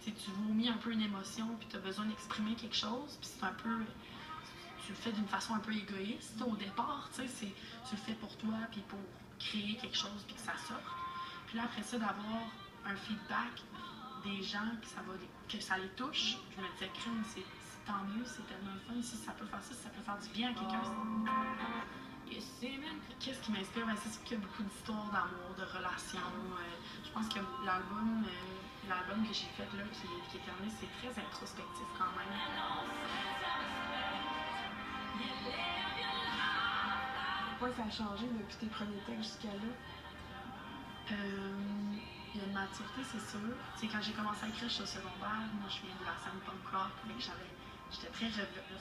tu vomis un peu une émotion, puis tu as besoin d'exprimer quelque chose, puis c'est un peu. Tu le fais d'une façon un peu égoïste au départ, tu le fais pour toi, puis pour créer quelque chose, puis que ça sorte. Puis là, après ça, d'avoir un feedback des gens que ça les touche, je me disais, crème, c'est tant mieux, c'est tellement le fun. Si ça peut faire ça, si ça peut faire du bien à quelqu'un. Qu'est-ce qui m'inspire? Ben, c'est sûr qu'il y a beaucoup d'histoires d'amour, de relations. Je pense que l'album que j'ai fait là, qui est terminé, c'est très introspectif quand même. Pourquoi ça a changé depuis tes premiers textes jusqu'à là? Il y a une maturité, c'est sûr. Quand j'ai commencé à écrire, je suis au secondaire. Moi, je viens de la scène punk rock. J'étais très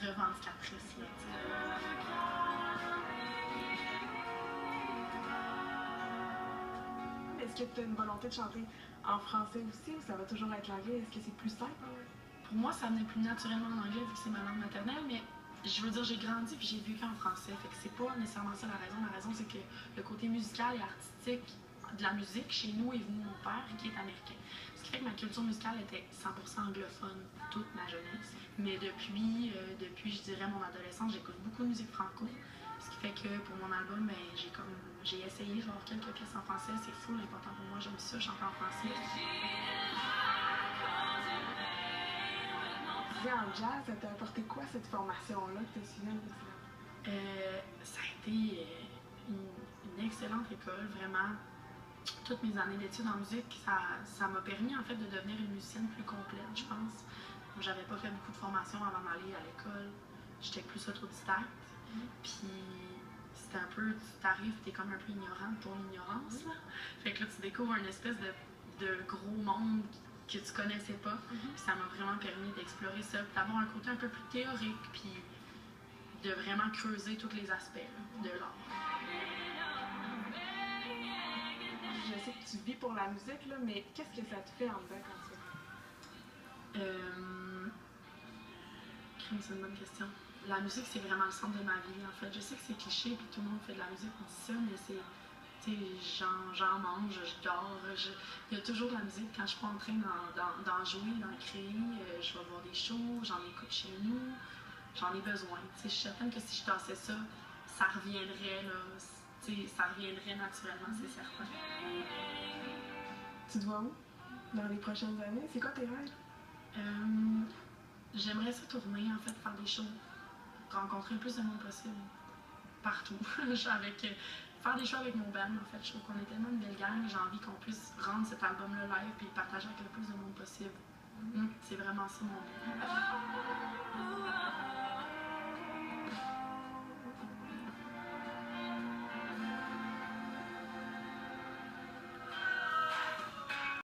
revendicatrice. Là, est-ce que tu as une volonté de chanter en français aussi ou ça va toujours être l'anglais? Est-ce que c'est plus simple? Pour moi, ça venait plus naturellement en anglais vu que c'est ma langue maternelle, mais je veux dire, j'ai grandi puis j'ai vécu en français. Fait que c'est pas nécessairement ça la raison. La raison, c'est que le côté musical et artistique de la musique chez nous est venu de mon père qui est américain. Ce qui fait que ma culture musicale était 100% anglophone toute ma jeunesse. Mais depuis je dirais, mon adolescence, j'écoute beaucoup de musique franco. Ce qui fait que pour mon album, ben, j'ai essayé genre quelques pièces en français. C'est full important pour moi. J'aime ça, chanter en français. En jazz, ça t'a apporté quoi cette formation-là que tu as suivie? Ça a été une excellente école, vraiment. Toutes mes années d'études en musique, ça m'a permis en fait de devenir une musicienne plus complète, je pense. J'avais pas fait beaucoup de formation avant d'aller à l'école. J'étais plus autodidacte. Puis c'était un peu, tu t'arrives, t'es comme un peu ignorant de ton ignorance. Là. Fait que là, tu découvres une espèce de gros monde que tu connaissais pas. Puis ça m'a vraiment permis d'explorer ça, d'avoir un côté un peu plus théorique, puis de vraiment creuser tous les aspects là, de l'art. Je sais que tu vis pour la musique, là, mais qu'est-ce que ça te fait en dedans comme ça? C'est une bonne question. La musique, c'est vraiment le centre de ma vie, en fait. Je sais que c'est cliché, puis tout le monde fait de la musique, on dit ça, mais c'est... Tu sais, j'en mange, je dors, il y a toujours de la musique. Quand je suis pas en train d'en jouer, d'en créer, je vais voir des shows, j'en écoute chez nous, j'en ai besoin. Tu sais, je suis certaine que si je tassais ça, ça reviendrait, là. Tu sais, ça reviendrait naturellement, c'est certain. Tu te vois où dans les prochaines années? C'est quoi tes rêves? J'aimerais ça tourner, en fait, faire des shows, rencontrer le plus de monde possible, partout. Faire des shows avec mon band, en fait. Je trouve qu'on est tellement une belle gang, j'ai envie qu'on puisse rendre cet album-là live et le partager avec le plus de monde possible. C'est vraiment ça mon but.